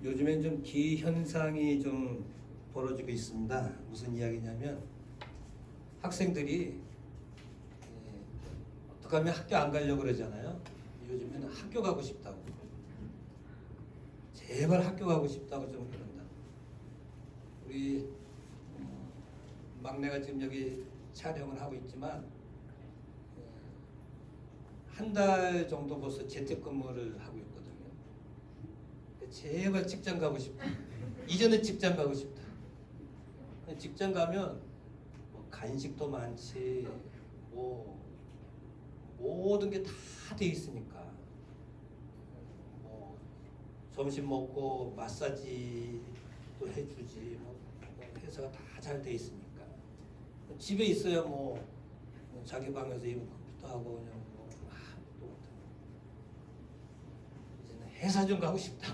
요즘엔 좀 기현상이 좀 벌어지고 있습니다. 무슨 이야기냐면 학생들이 어떻게 하면 학교 안 가려고 그러잖아요. 요즘에는 학교 가고 싶다고. 제발 학교 가고 싶다고 좀 그런다. 우리 막내가 지금 여기 촬영을 하고 있지만 한 달 정도 벌써 재택근무를 하고 있거든요. 제발 직장 가고 싶다. 이전에 직장 가고 싶다. 직장 가면 뭐 간식도 많지, 뭐 모든 게 다 돼 있으니까, 뭐 점심 먹고 마사지도 해주지, 뭐 회사가 다 잘 돼 있으니까 집에 있어야 뭐 자기 방에서 이거 컴퓨터 하고 그냥 뭐 아무것도 못하고 이제는 회사 좀 가고 싶다.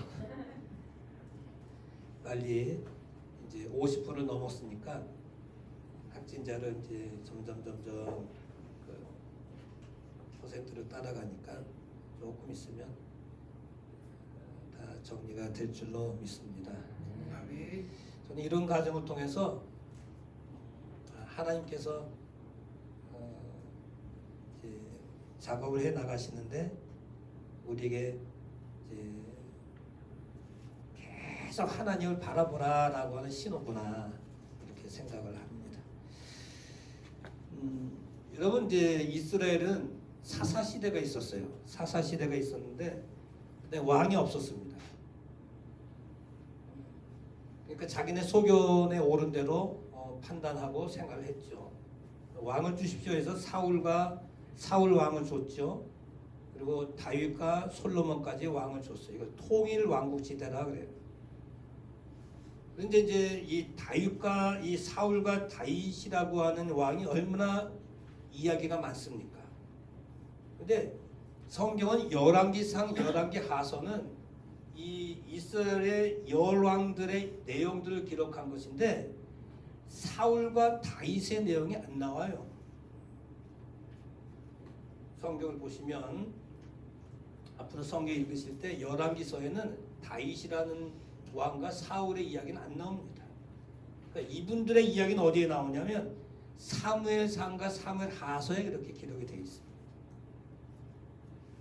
빨리 이제 50%를 넘었으니까 확진자를 이제 점점 그 퍼센트를 따라가니까 조금 있으면 다 정리가 될 줄로 믿습니다. 저는 이런 과정을 통해서 하나님께서 이제 작업을 해 나가시는데 우리에게 이제 계속 하나님을 바라보라라고 하는 신호구나 이렇게 생각을 합니다. 여러분 이제 이스라엘은 사사 시대가 있었어요. 사사 시대가 있었는데 근데 왕이 없었습니다. 그러니까 자기네 소견에 옳은 대로 판단하고 생각을 했죠. 왕을 주십시오 해서 사울 왕을 줬죠. 그리고 다윗과 솔로몬까지 왕을 줬어요. 이거 통일 왕국 지대라 그래요. 그런데 이제 이 다윗과 이 사울과 다윗이라고 하는 왕이 얼마나 이야기가 많습니까? 근데 성경은 열왕기상, 열왕기하서는 이 이스라엘의 열왕들의 내용들을 기록한 것인데 사울과 다윗의 내용이 안 나와요. 성경을 보시면 앞으로 성경 읽으실 때 열왕기서에는 다윗이라는 왕과 사울의 이야기는 안 나옵니다. 그러니까 이분들의 이야기는 어디에 나오냐면 사무엘상과 사무엘하서에 그렇게 기록이 되어 있습니다.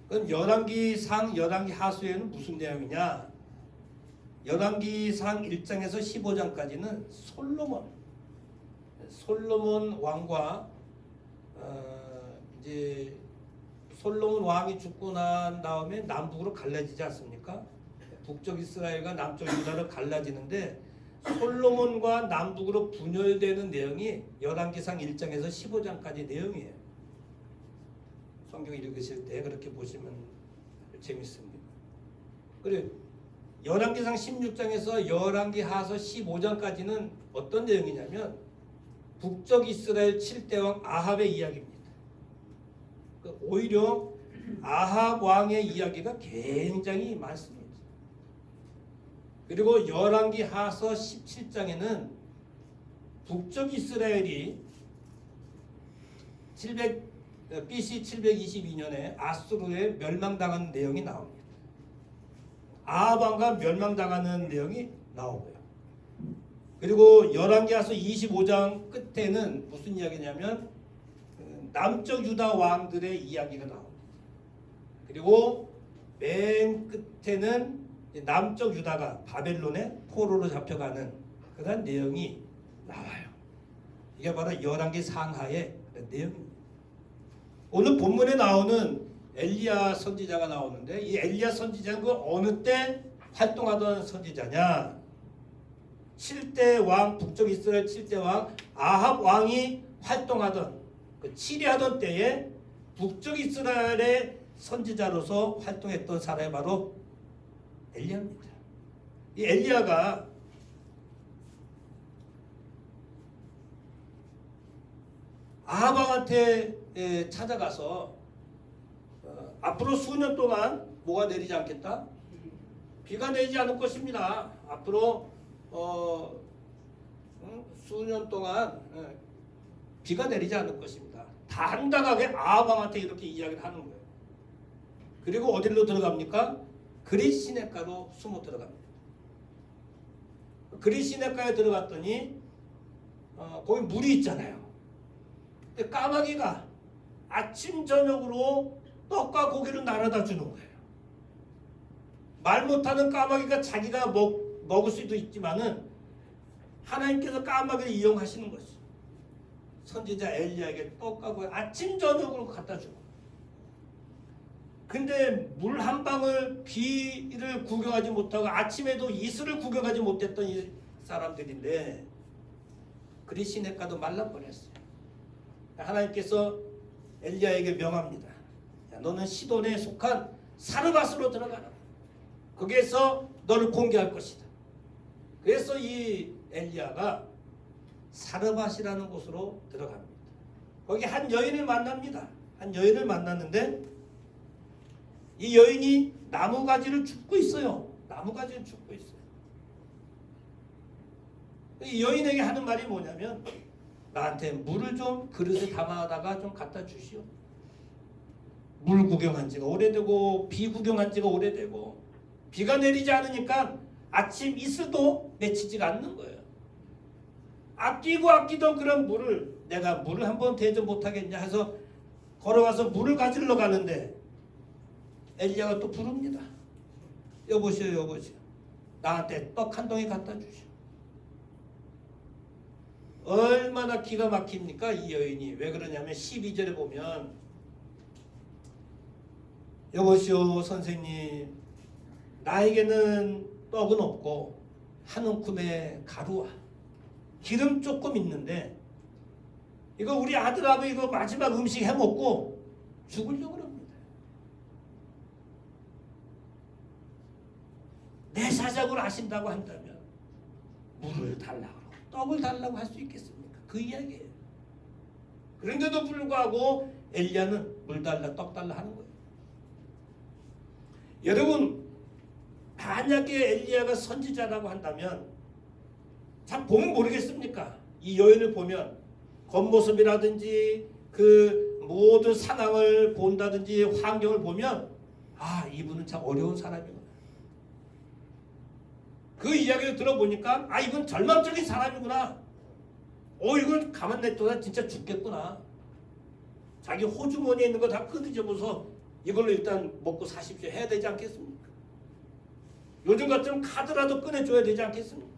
그럼 열왕기상, 열왕기하서에는 무슨 내용이냐? 열왕기상 1장에서 15장까지는 솔로몬 왕과 이제 솔로몬 왕이 죽고 난 다음에 남북으로 갈라지지 않습니까? 북쪽 이스라엘과 남쪽 유다로 갈라지는데 솔로몬과 남북으로 분열되는 내용이 열왕기상 1장에서 15장까지 내용이에요. 성경 읽으실 때 그렇게 보시면 재밌습니다. 그리고 열왕기상 16장에서 열왕기하서 15장까지는 어떤 내용이냐면 북쪽 이스라엘 7대 왕 아합의 이야기입니다. 오히려 아합 왕의 이야기가 굉장히 많습니다. 그리고 열왕기하서 17장에는 북쪽 이스라엘이 BC 722년에 아수르에 멸망당한 내용이 나옵니다. 아합 왕과 멸망당하는 내용이 나오고요. 그리고 열왕기하서 25장 끝에는 무슨 이야기냐면 남쪽 유다 왕들의 이야기가 나옵니다. 그리고 맨 끝에는 남쪽 유다가 바벨론의 포로로 잡혀가는 그런 내용이 나와요. 이게 바로 열왕기 상하의 내용입니다. 오늘 본문에 나오는 엘리야 선지자가 나오는데 이 엘리야 선지자는 그 어느 때 활동하던 선지자냐? 7대 왕, 북쪽 이스라엘 7대 왕 아합 왕이 활동하던 그 치리하던 때에 북쪽 이스라엘의 선지자로서 활동했던 사람이 바로 엘리야입니다. 이 엘리야가 아합 왕한테 찾아가서 앞으로 수년 동안 뭐가 내리지 않겠다? 비가 내리지 않을 것입니다. 앞으로 수년 동안 비가 내리지 않을 것입니다. 당당하게 아합 왕한테 이렇게 이야기를 하는 거예요. 그리고 어디로 들어갑니까? 그릿 시냇가로 숨어 들어갑니다. 그리 시내가에 들어갔더니 거기 물이 있잖아요. 근데 까마귀가 아침 저녁으로 떡과 고기를 나눠다 주는 거예요. 말 못하는 까마귀가 자기가 먹을 수도 있지만은 하나님께서 까마귀를 이용하시는 것이 선지자 엘리야에게 떡과 고기 아침 저녁으로 갖다 주고. 근데 물 한 방울 비를 구경하지 못하고 아침에도 이슬을 구경하지 못했던 이 사람들인데 그리 시냇가도 말라버렸어요. 하나님께서 엘리야에게 명합니다. 야, 너는 시돈에 속한 사르밧으로 들어가라. 거기에서 너를 공개할 것이다. 그래서 이 엘리야가 사르밧이라는 곳으로 들어갑니다. 거기 한 여인을 만납니다. 한 여인을 만났는데 이 여인이 나무가지를 줍고 있어요. 나무가지를 줍고 있어요. 이 여인에게 하는 말이 뭐냐면 나한테 물을 좀 그릇에 담아다가 좀 갖다 주시오. 물 구경한 지가 오래되고 비 구경한 지가 오래되고 비가 내리지 않으니까 아침 이슬도 맺히지가 않는 거예요. 아끼던 그런 물을 내가 물을 한번 대접 못하겠냐 해서 걸어가서 물을 가지러 가는데 엘리야가 또 부릅니다. 여보시오. 나한테 떡 한 덩이 갖다 주시오. 얼마나 기가 막힙니까 이 여인이. 왜 그러냐면 12절에 보면 여보시오 선생님 나에게는 떡은 없고 한 움큼의 가루와 기름 조금 있는데 이거 우리 아들하고 이거 마지막 음식 해먹고 죽으려고 합니다. 내 사정을 아신다고 한다면 물을 달라고 떡을 달라고 할 수 있겠습니까? 그 이야기예요. 그런데도 불구하고 엘리야는 물 달라 떡 달라 하는 거예요. 여러분 만약에 엘리야가 선지자라고 한다면 참 보면 모르겠습니까? 이 여인을 보면 겉모습이라든지 그 모든 상황을 본다든지 환경을 보면 아 이분은 참 어려운 사람이구나. 그 이야기를 들어보니까 아 이건 절망적인 사람이구나. 이걸 가만 냅둬야 진짜 죽겠구나. 자기 호주머니에 있는 거 다 끄집어서 이걸로 일단 먹고 사십시오 해야 되지 않겠습니까? 요즘 같으면 카드라도 꺼내줘야 되지 않겠습니까?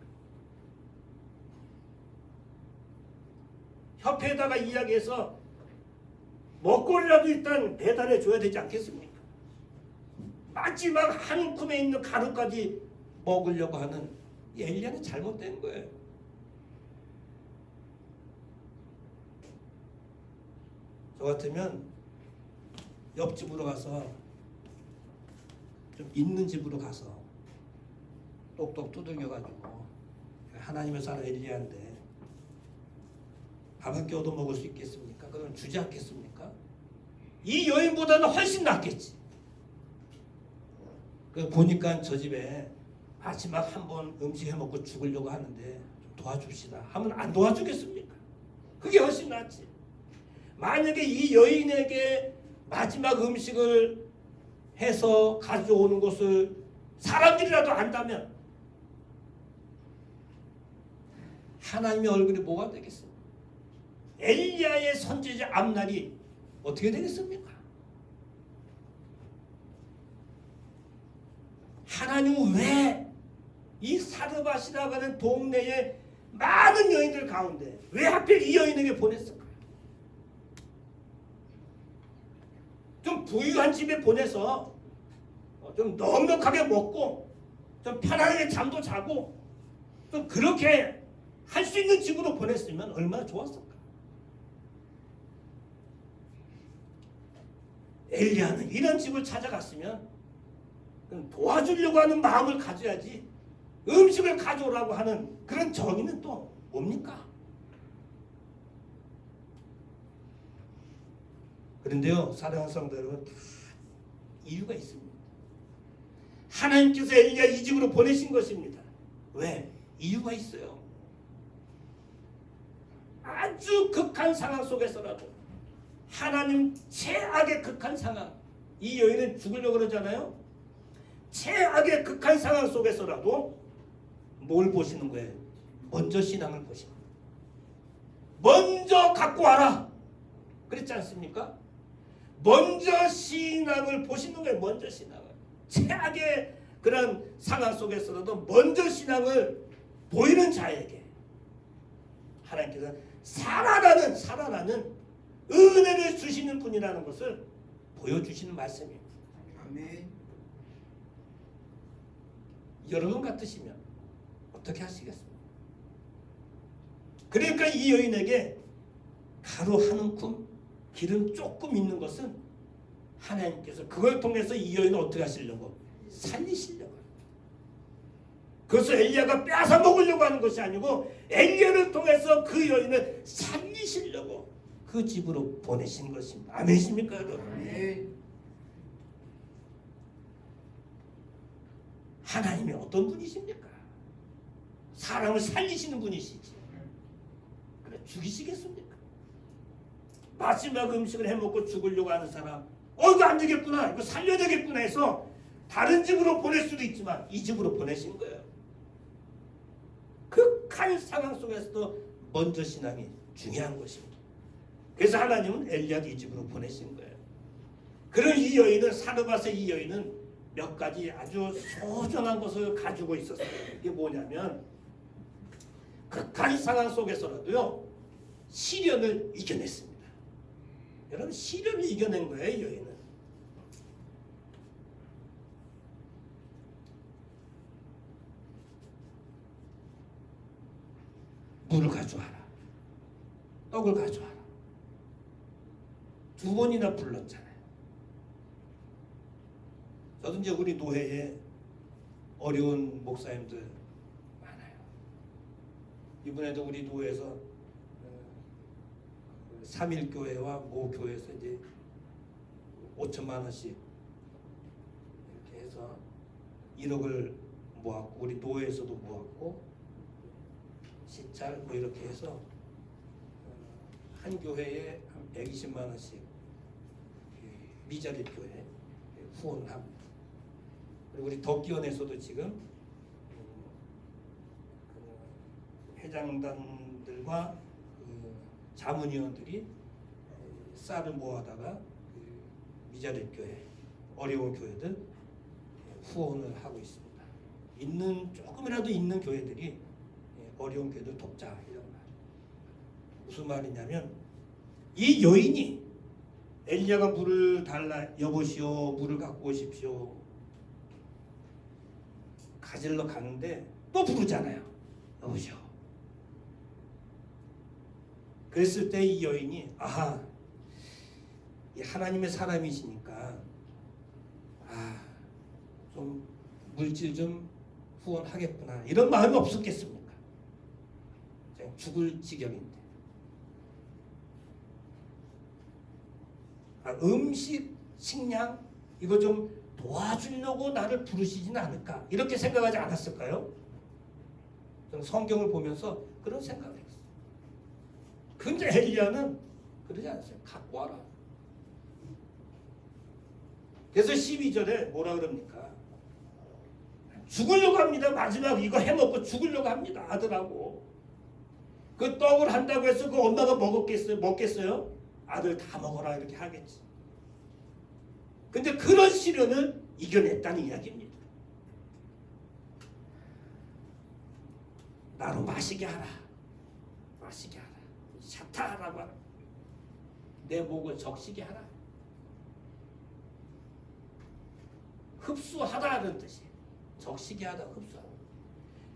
협회에다가 이야기해서 먹거리라도 일단 배달해 줘야 되지 않겠습니까? 마지막 한 움큼에 있는 가루까지 먹으려고 하는 이 엘리야는 잘못된 거예요. 저 같으면 옆집으로 가서 좀 있는 집으로 가서 똑똑 두들겨가지고 하나님의 사람 엘리야인데 밥 한 끼 얻어 먹을 수 있겠습니까? 그럼 주지 않겠습니까? 이 여인보다는 훨씬 낫겠지. 그 보니까 저 집에 마지막 한 번 음식 해먹고 죽으려고 하는데 좀 도와줍시다 하면 안 도와주겠습니까? 그게 훨씬 낫지. 만약에 이 여인에게 마지막 음식을 해서 가져오는 것을 사람들이라도 안다면 하나님의 얼굴이 뭐가 되겠습니까? 엘리야의 선지자 앞날이 어떻게 되겠습니까? 하나님은 왜 이 사르밧이라고 하는 동네의 많은 여인들 가운데 왜 하필 이 여인에게 보냈을까요? 좀 부유한 집에 보내서 좀 넉넉하게 먹고 좀 편안하게 잠도 자고 좀 그렇게 할 수 있는 집으로 보냈으면 얼마나 좋았을까? 엘리야는 이런 집을 찾아갔으면 도와주려고 하는 마음을 가져야지 음식을 가져오라고 하는 그런 정의는 또 뭡니까? 그런데요 사랑하는 성도 여러분 다 이유가 있습니다. 하나님께서 엘리야 이 집으로 보내신 것입니다. 왜? 이유가 있어요. 아주 극한 상황 속에서라도 하나님 최악의 극한 상황 이 여인은 죽으려고 그러잖아요. 최악의 극한 상황 속에서라도 뭘 보시는 거예요? 먼저 신앙을 보시는 거예요. 먼저 갖고 와라. 그랬지 않습니까? 먼저 신앙을 보시는 거예요. 먼저 신앙을. 최악의 그런 상황 속에서도 먼저 신앙을 보이는 자에게 하나님께서 살아나는 은혜를 주시는 분이라는 것을 보여주시는 말씀입니다. 아멘. 여러분 같으시면 어떻게 하시겠습니까? 그러니까 이 여인에게 가루 한 움큼 기름 조금 있는 것은 하나님께서 그걸 통해서 이 여인을 어떻게 하시려고? 살리시려고. 그것을 엘리야가 빼앗아 먹으려고 하는 것이 아니고 엘리야를 통해서 그 여인을 살리시려고 그 집으로 보내신 것입니다. 아멘이십니까 여러분? 아멘. 하나님이 어떤 분이십니까? 사람을 살리시는 분이시지. 그래 죽이시겠습니까? 마지막 음식을 해먹고 죽으려고 하는 사람, 이거 안 되겠구나, 이거 살려야 되겠구나 해서 다른 집으로 보낼 수도 있지만 이 집으로 보내신 거예요. 극한 상황 속에서도 먼저 신앙이 중요한 것입니다. 그래서 하나님은 엘리야를 이 집으로 보내신 거예요. 그런 이 여인은, 사르밧의 이 여인은 몇 가지 아주 소중한 것을 가지고 있었어요. 이게 뭐냐면 극한 상황 속에서라도요 시련을 이겨냈습니다. 여러분 시련을 이겨낸 거예요. 이 여인은. 물을 가져와라. 떡을 가져와라. 2번이나 불렀잖아요. 저도 이제 우리 노회에 어려운 목사님들 많아요. 이번에도 우리 노회에서 3.1교회와 모 교회에서 이제 5천만 원씩 이렇게 해서 1억을 모았고 우리 노회에서도 모았고 시찰 뭐 이렇게 해서 한 교회에 한 120만 원씩 미자립 교회 후원을 합니다. 그리고 우리 덕기원에서도 지금 회장단들과 자문위원들이 쌀을 모아다가 미자립 교회, 어려운 교회들 후원을 하고 있습니다. 조금이라도 있는 교회들이 어려운 교회들 돕자 이런 말. 무슨 말이냐면 이 여인이 엘리야가 물을 달라 여보시오 물을 갖고 오십시오 가질러 가는데 또 부르잖아요. 여보시오. 그랬을 때 이 여인이 아하 이 하나님의 사람이시니까 좀 물질 좀 후원하겠구나 이런 마음이 없었겠습니까? 죽을 지경인데 음식, 식량 이거 좀 도와주려고 나를 부르시지는 않을까 이렇게 생각하지 않았을까요? 저는 성경을 보면서 그런 생각을 했어요. 근데 엘리야는 그러지 않았어요. 갖고 와라. 그래서 12절에 뭐라 그럽니까? 죽으려고 합니다. 마지막 이거 해먹고 죽으려고 합니다. 아들하고. 그 떡을 한다고 해서 그 엄마가 먹겠어요? 아들 다 먹어라 이렇게 하겠지. 근데 그런 시련을 이겨냈다는 이야기입니다. 나로 마시게 하라. 마시게 하라. 샤타하라고 하라. 내 목을 적시게 하라. 흡수하다는 뜻이 적시게 하다 흡수하다.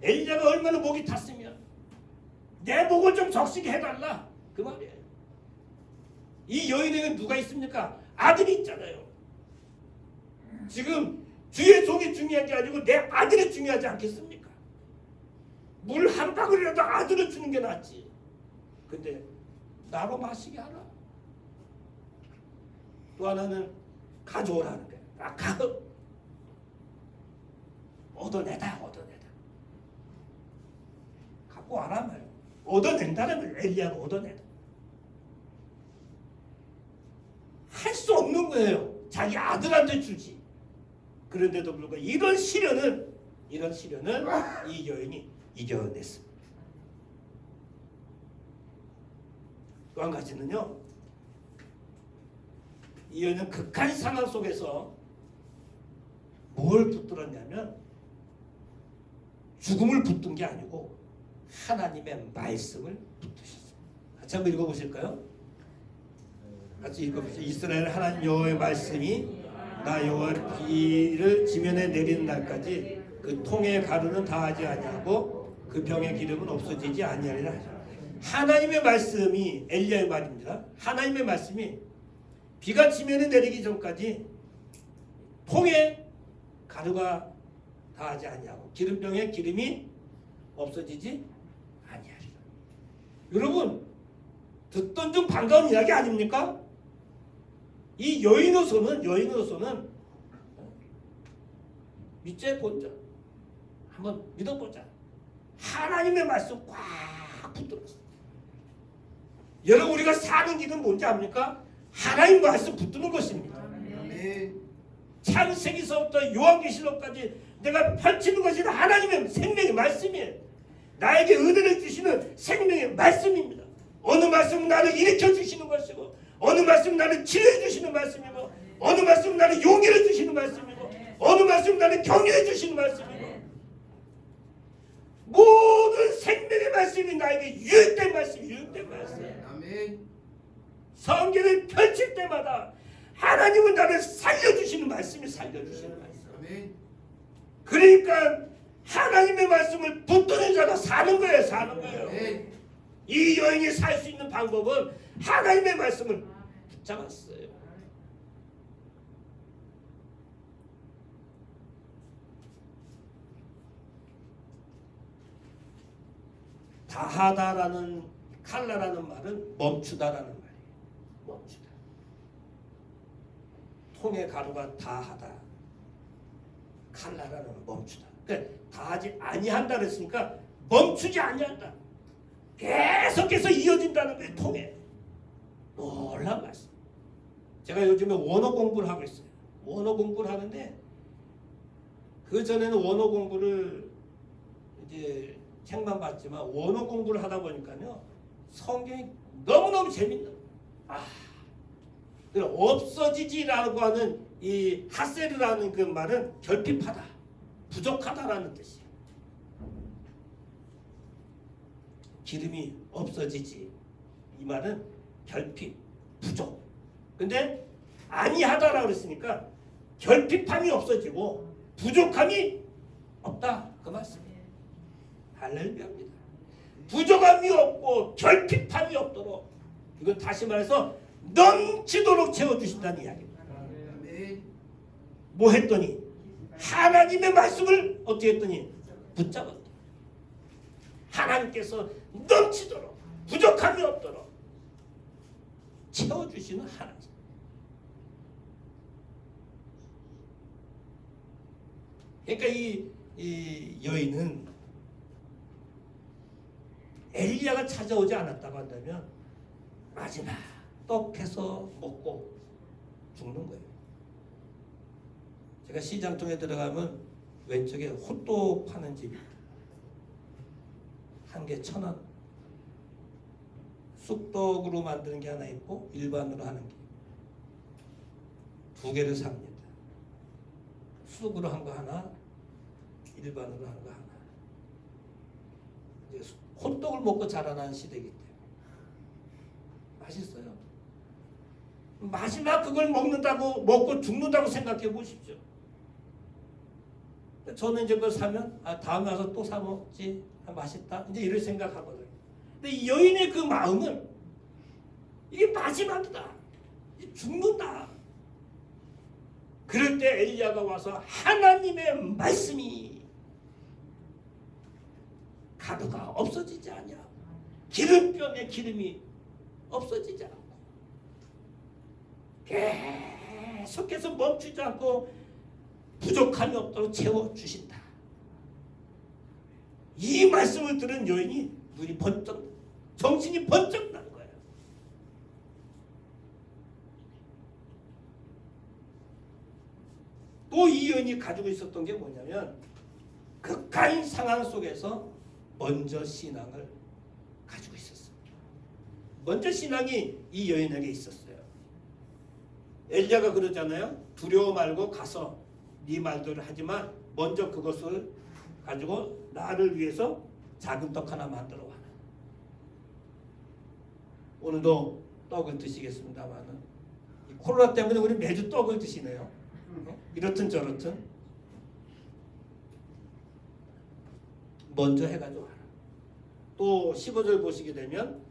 엘리야가 얼마나 목이 탔으면 내 목을 좀 적시게 해달라 그 말이에요. 이 여인에게 누가 있습니까? 아들이 있잖아요. 지금 주의 종이 중요한 게 아니고 내 아들이 중요하지 않겠습니까? 물 한 방울이라도 아들을 주는 게 낫지. 근데 나로 마시게 하라. 또 하나는 가져오라는 거야. 얻어내다. 갖고 와라 말이야. 얻어낸다는 거야. 엘리야가 얻어내다. 할 수 없는 거예요. 자기 아들한테 주지. 그런데도 불구하고 이런 시련을 이런 시련을 이 여인이 이겨냈습니다. 또 한 가지는요, 이 여인은 극한 상황 속에서 뭘 붙들었냐면 죽음을 붙든 게 아니고 하나님의 말씀을 붙드셨어요. 같이 한번 읽어보실까요? 같이 읽어보세요. 이스라엘 하나님 여호와의 말씀이 나 여호와 비를 지면에 내리는 날까지 그 통의 가루는 다하지 아니하고 그 병의 기름은 없어지지 아니하리라 하죠. 하나님의 말씀이 엘리야의 말입니다. 하나님의 말씀이 비가 지면에 내리기 전까지 통에 가루가 다하지 아니하고 기름병에 기름이 없어지지 아니하리라. 여러분 듣던 중 반가운 이야기 아닙니까? 이 여인으로서는 믿제 본자 한번 믿어보자. 하나님의 말씀 꽉 붙들었어. 여러분 우리가 사는 길은 뭔지 압니까? 하나님 말씀 붙드는 것입니다. 창세기서부터 요한계시록까지 내가 펼치는 것이 하나님의 생명의 말씀이에요. 나에게 은혜를 주시는 생명의 말씀입니다. 어느 말씀은 나를 일으켜 주시는 것이고 어느 말씀은 나를 치료해 주시는 말씀이고 어느 말씀은 나를 용기를 주시는 말씀이고 어느 말씀은 나를 격려해 주시는 말씀이고 모든 생명의 말씀이 나에게 유익된 말씀. 성경을 펼칠 때마다 하나님은 나를 살려주시는 말씀. 그러니까 하나님의 말씀을 붙드는 자가 사는 거예요. 이 여인이 살 수 있는 방법은 하나님의 말씀을 붙잡았어요. 다하다라는 칼라라는 말은 멈추다라는 말이에요. 멈추다. 통의 가루가 다하다. 칼라라는 멈추다. 그러니까 다하지 아니한다 그랬으니까 멈추지 아니한다. 계속해서 이어진다는 거예요. 통에. 놀라운 말씀. 제가 요즘에 원어 공부를 하고 있어요. 원어 공부를 하는데 그 전에는 원어 공부를 이제 책만 봤지만 원어 공부를 하다 보니까요 성경이 너무너무 재밌는 없어지지라고 하는 이 하세르라는 그 말은 결핍하다, 부족하다라는 뜻이에요. 기름이 없어지지 이 말은 결핍, 부족. 근데 아니하다라고 그랬으니까 결핍함이 없어지고 부족함이 없다 그 말씀이에요. 할렐루야입니다. 부족함이 없고 결핍함이 없도록 이건 다시 말해서 넘치도록 채워주신다는 이야기입니다. 뭐 했더니 하나님의 말씀을 어떻게 했더니 붙잡았다. 하나님께서 넘치도록 부족함이 없도록 채워주시는 하나님. 그러니까 이 여인은 엘리야가 찾아오지 않았다고 한다면 마지막 떡해서 먹고 죽는 거예요. 제가 시장통에 들어가면 왼쪽에 호떡 파는 집이 한 개 1,000원. 쑥떡으로 만드는 게 하나 있고 일반으로 하는 게 두 개를 삽니다. 쑥으로 한 거 하나, 일반으로 한 거 하나. 이제 호떡을 먹고 자라난 시대이기 때문에 맛있어요. 마지막 그걸 먹는다고 먹고 죽는다고 생각해 보십시오. 저는 이제 그걸 사면 다음에 와서 또 사 먹지. 맛있다. 이제 이럴 생각하거든요. 근데 이 여인의 그 마음은 이게 마지막이다. 죽는다. 그럴 때 엘리야가 와서 하나님의 말씀이 가루가 없어지지 않냐. 기름병에 기름이 없어지지 않고 계속해서 멈추지 않고 부족함이 없도록 채워주신다. 이 말씀을 들은 여인이 눈이 번쩍, 정신이 번쩍 난 거예요. 또 이 여인이 가지고 있었던 게 뭐냐면 극한 상황 속에서 먼저 신앙을 가지고 있었어요. 먼저 신앙이 이 여인에게 있었어요. 엘리야가 그러잖아요. 두려워 말고 가서 네 말대로 하지만 먼저 그것을 가지고 나를 위해서 작은 떡 하나 만들어 와. 오늘도 떡을 드시겠습니다만은 코로나 때문에 우리 매주 떡을 드시네요. 이렇든 저렇든 먼저 해가지고 와라. 또 15절 보시게 되면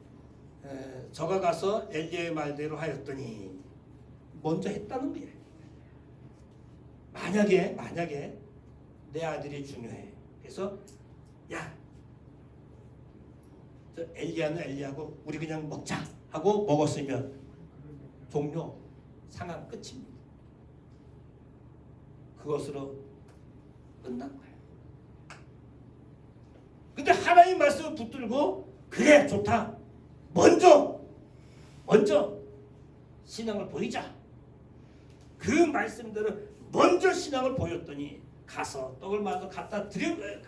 저가 가서 엘리야의 말대로 하였더니 먼저 했다는 거예요. 만약에 내 아들이 중요해. 그래서 야, 저 엘리야는 엘리야고 우리 그냥 먹자 하고 먹었으면 종료, 상황 끝입니다. 그것으로 끝난 거예요. 근데 하나님 말씀을 붙들고 그래 좋다. 먼저 신앙을 보이자. 그 말씀대로 먼저 신앙을 보였더니 가서 떡을 만들어 갖다 드린 거예요.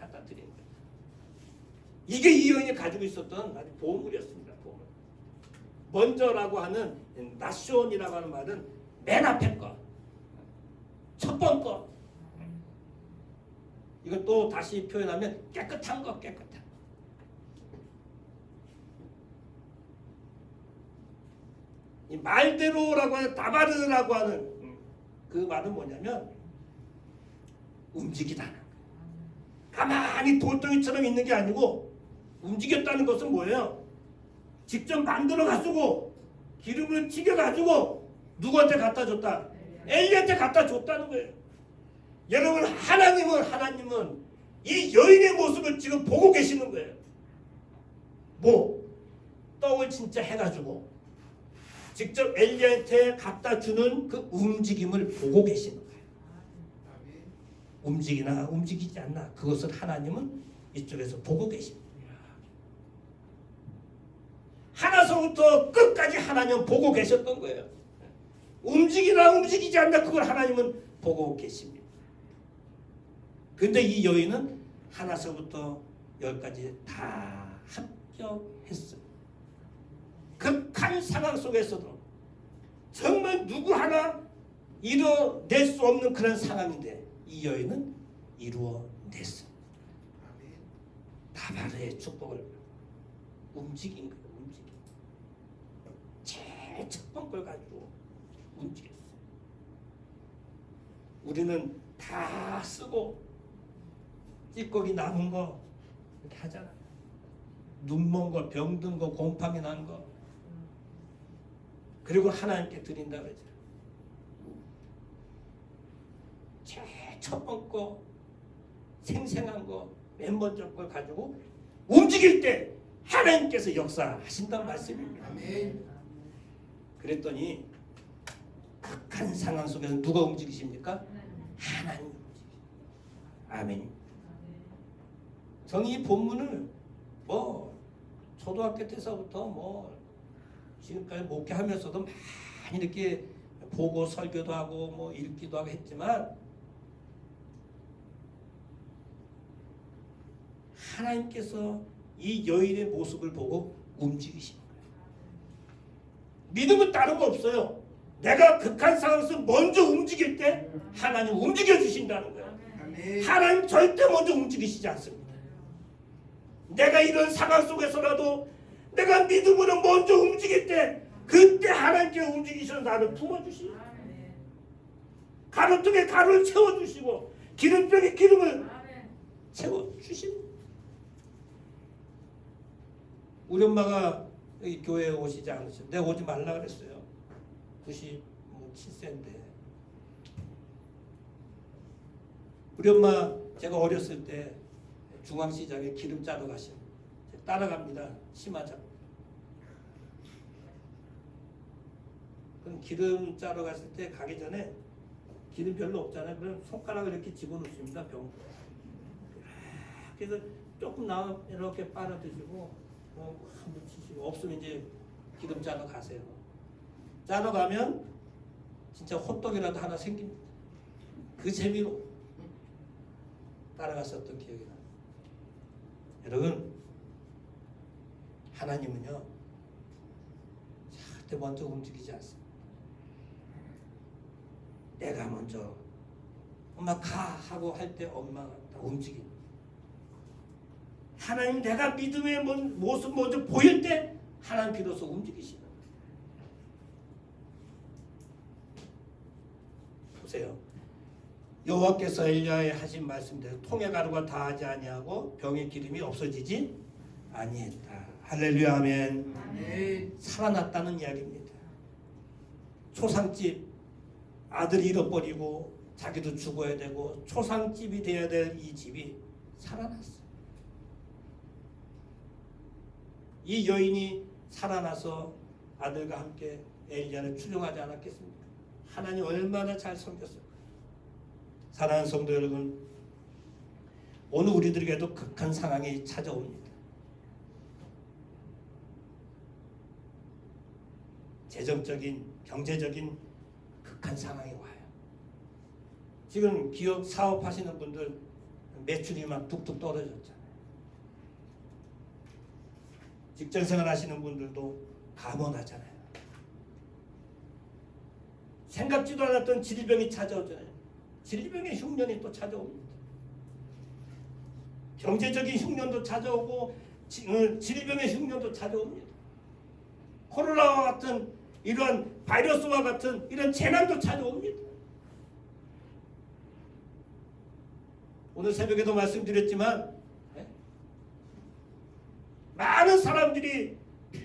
이게 이 여인이 가지고 있었던 아주 보물이었습니다. 보물. 먼저라고 하는 나쇼온이라고 하는 말은 맨 앞에 거, 첫 번 거. 이걸 또 다시 표현하면 깨끗한 거, 깨끗한. 이 말대로라고 하는 다바르라고 하는 그 말은 뭐냐면 움직이다는 거예요. 가만히 돌덩이처럼 있는 게 아니고 움직였다는 것은 뭐예요? 직접 만들어 가지고 기름을 튀겨 가지고 누구한테 갖다 줬다? 엘리한테 갖다 줬다는 거예요. 여러분 하나님은 이 여인의 모습을 지금 보고 계시는 거예요. 떡을 진짜 해가지고 직접 엘리야한테 갖다 주는 그 움직임을 보고 계시는 거예요. 움직이나 움직이지 않나 그것을 하나님은 이쪽에서 보고 계십니다. 하나서부터 끝까지 하나님은 보고 계셨던 거예요. 움직이나 움직이지 않나 그걸 하나님은 보고 계십니다. 근데 이 여인은 하나서부터 열까지 다 합격했어요. 극한 상황 속에서도 정말 누구 하나 이뤄낼 수 없는 그런 상황인데 이 여인은 이루어냈어요. 다바르의 축복을 움직인 거예요. 제일 첫 번째 걸 가지고 움직였어요. 우리는 다 쓰고 찌꺼기 남은 거 이렇게 하잖아요. 눈먼 거, 병든 거, 곰팡이 난 거. 그리고 하나님께 드린다 그러죠. 제일 첫 번째 거, 생생한 거, 맨 먼저 걸 가지고 움직일 때 하나님께서 역사하신다는 말씀입니다. 아멘. 그랬더니 극한 상황 속에서 누가 움직이십니까? 하나님 움직이십니다. 아멘. 저는 이 본문을 초등학교 때서부터 지금까지 목회하면서도 많이 이렇게 보고 설교도 하고 읽기도 하고 했지만 하나님께서 이 여인의 모습을 보고 움직이십니다. 믿음은 다른 거 없어요. 내가 극한 상황에서 먼저 움직일 때 하나님 움직여 주신다는 거예요. 하나님 절대 먼저 움직이시지 않습니다. 내가 이런 상황 속에서라도 내가 믿음으로 먼저 움직일 때 그때 하나님께 움직이셔서 나를 품어주시고 가루통에 가루를 채워주시고 기름병에 기름을 채워주십니다. 우리 엄마가 여기 교회에 오시지 않으셨어요. 내가 오지 말라 그랬어요. 97세인데 우리 엄마 제가 어렸을 때 중앙시장에 기름 짜러 가시는 따라갑니다. 심하자. 그럼 기름 짜러 갔을 때 가기 전에 기름 별로 없잖아요. 그럼 손가락을 이렇게 집어넣습니다. 병. 그래서 조금 나와 이렇게 빨아 드시고 한번 치시고 없으면 이제 기름 짜러 가세요. 짜러 가면 진짜 호떡이라도 하나 생깁니다. 그 재미로 따라갔었던 기억이 나요. 여러분, 하나님은요 절대 먼저 움직이지 않습니다. 내가 먼저 엄마 가 하고 할 때 엄마가 다 움직입니다. 하나님 내가 믿음의 모습 먼저 보일 때 하나님 비로소 움직이시는 거예요. 보세요. 여호와께서 엘리야에 하신 말씀대로 통에 가루가 다하지 아니하고 병의 기름이 없어지지 아니했다. 할렐루야 아멘. 아멘. 살아났다는 이야기입니다. 초상집 아들이 잃어버리고 자기도 죽어야 되고 초상집이 돼야 될 이 집이 살아났어요. 이 여인이 살아나서 아들과 함께 엘리야를 추종하지 않았겠습니까? 하나님 얼마나 잘 섬겼어요. 사랑하는 성도 여러분, 오늘 우리들에게도 극한 상황이 찾아옵니다. 재정적인, 경제적인 극한 상황이 와요. 지금 기업 사업하시는 분들 매출이 막 뚝뚝 떨어졌잖아요. 직장생활 하시는 분들도 감원하잖아요. 생각지도 않았던 질병이 찾아오잖아요. 질병의 흉년이 또 찾아옵니다. 경제적인 흉년도 찾아오고 질병의 흉년도 찾아옵니다. 코로나와 같은 이러한 바이러스와 같은 이런 재난도 찾아옵니다. 오늘 새벽에도 말씀드렸지만 많은 사람들이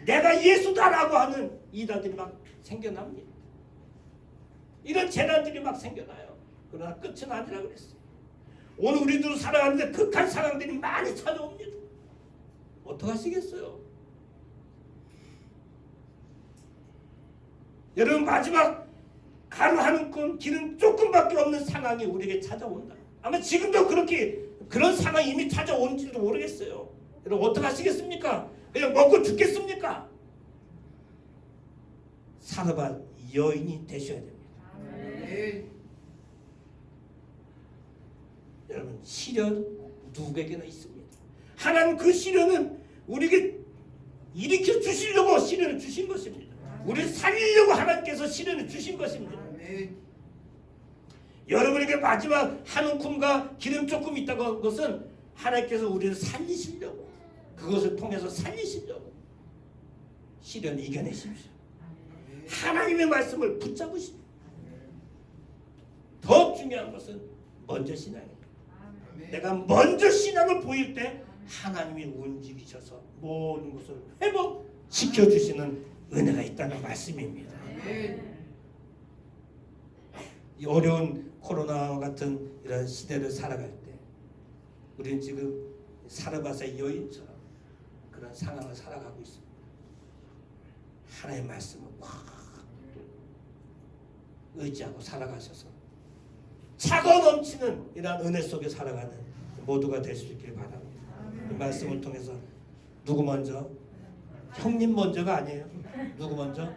내가 예수다라고 하는 이단들이 막 생겨납니다. 이런 재난들이 막 생겨나요. 그러나 끝은 아니라고 그랬어요. 오늘 우리도 살아가는데 극한 상황들이 많이 찾아옵니다. 어떡하시겠어요? 여러분, 마지막 가루 한 움큼 기름 조금밖에 없는 상황이 우리에게 찾아온다. 아마 지금도 그런 상황이 이미 찾아온지도 모르겠어요. 여러분, 어떡하시겠습니까? 그냥 먹고 죽겠습니까? 사르밧 여인이 되셔야 됩니다. 네. 여러분, 시련 누구에게나 있습니다. 하나님 그 시련은 우리에게 일으켜 주시려고 시련을 주신 것입니다. 우리를 살리려고 하나님께서 시련을 주신 것입니다. 네. 여러분에게 마지막 한 움큼과 기름 조금 있다고 한 것은 하나님께서 우리를 살리시려고, 그것을 통해서 살리시려고 시련을 이겨내십시오. 하나님의 말씀을 붙잡으십시오. 더 중요한 것은 먼저 신앙입니다. 내가 먼저 신앙을 보일 때 하나님이 움직이셔서 모든 것을 회복시켜주시는 은혜가 있다는 말씀입니다. 이 어려운 코로나와 같은 이런 시대를 살아갈 때 우리는 지금 사르밧의 여인처럼 그런 상황을 살아가고 있습니다. 하나님의 말씀을 확 의지하고 살아가셔서 차고 넘치는 이런 은혜 속에 살아가는 모두가 될 수 있길 바랍니다. 이 말씀을 통해서 누구 먼저? 형님 먼저가 아니에요. 누구 먼저?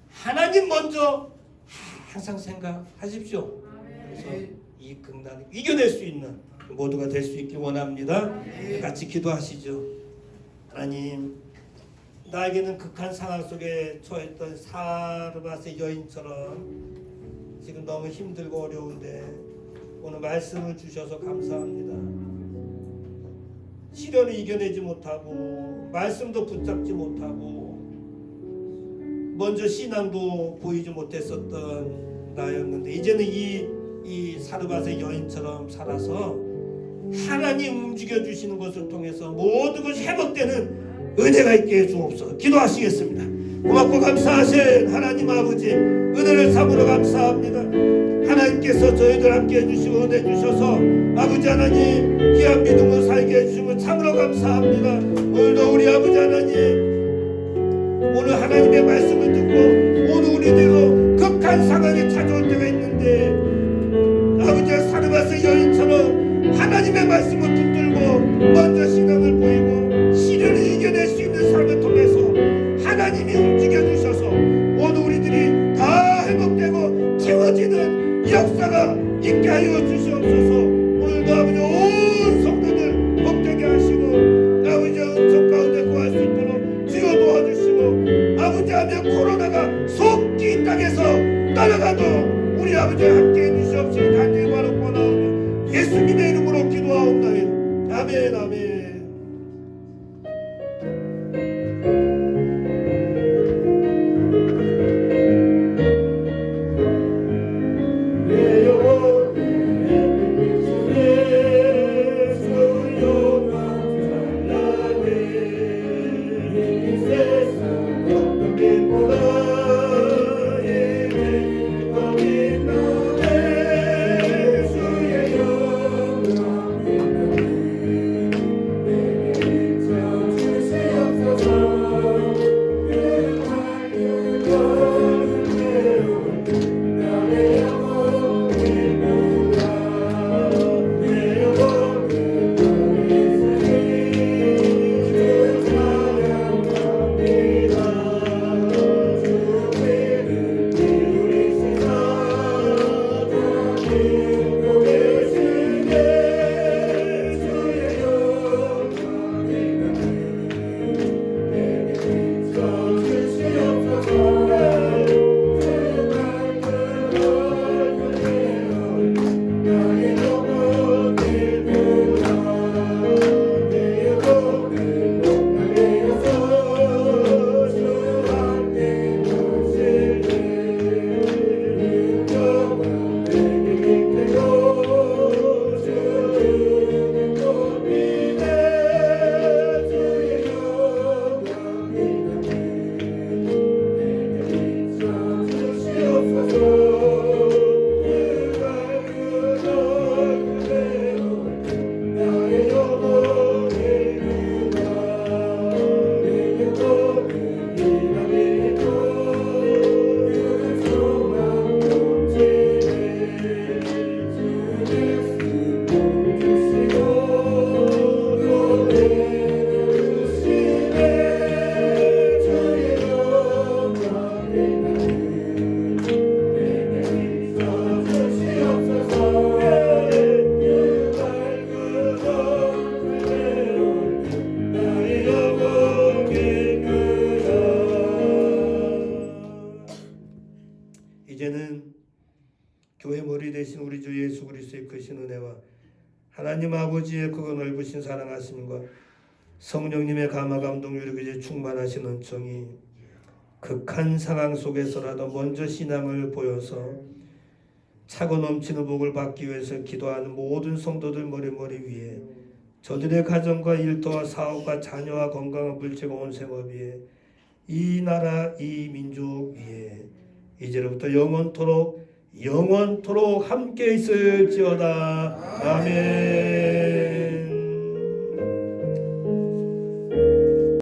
하나님 먼저 항상 생각하십시오. 그래서 이 극난을 이겨낼 수 있는 모두가 될 수 있길 원합니다. 같이 기도하시죠. 하나님, 나에게는 극한 상황 속에 처했던 사르밧의 여인처럼 지금 너무 힘들고 어려운데 오늘 말씀을 주셔서 감사합니다. 시련을 이겨내지 못하고 말씀도 붙잡지 못하고 먼저 신앙도 보이지 못했었던 나였는데 이제는 이 사르밧의 여인처럼 살아서 하나님 움직여 주시는 것을 통해서 모든 것이 회복되는 은혜가 있게 해주옵소서. 기도하시겠습니다. 고맙고 감사하신 하나님 아버지, 은혜를 삼으러 감사합니다. 하나님께서 저희들 함께 해주시고 은혜 주셔서 아버지 하나님 귀한 믿음을 살게 해주시고 참으로 감사합니다. 오늘도 우리 아버지 하나님, 오늘 하나님의 말씀을 듣고 오늘 우리들도 극한 상황에 찾아올 때가 있는데 아버지가 사르밧의 여인처럼 하나님의 말씀을 붙들고 먼저 신앙을 보이고 시련을 이겨낼 수 있는 삶을 통해서 하나님이 움직여 주셔서 오늘 우리들이 다 회복되고 채워지는 역사 역사가 있게 하여 주시옵소서. 오늘도 아버지 온 성도들 복되게 하시고 아버지 은총 가운데 구할 수 있도록 주여 도와주시고 아버지 하며 코로나가 속히 이 땅에서 따라가도 우리 아버지 함께해 주시옵시고 간절히 바라고 나오며 예수님의 이름으로 기도하옵나이다. 아멘 아멘. 이제는 교회 머리 되신 우리 주 예수 그리스도의 크신 은혜와 하나님 아버지의 크고 넓으신 사랑하심과 성령님의 감화 감동으로 이제 충만하신 은총이 극한 상황 속에서라도 먼저 신앙을 보여서 차고 넘치는 복을 받기 위해서 기도하는 모든 성도들 머리 위에 저들의 가정과 일터와 사업과 자녀와 건강한 물질과 온 생업 위에 이 나라 이 민족 위에 이제로부터 영원토록 함께 있을지어다. 아멘.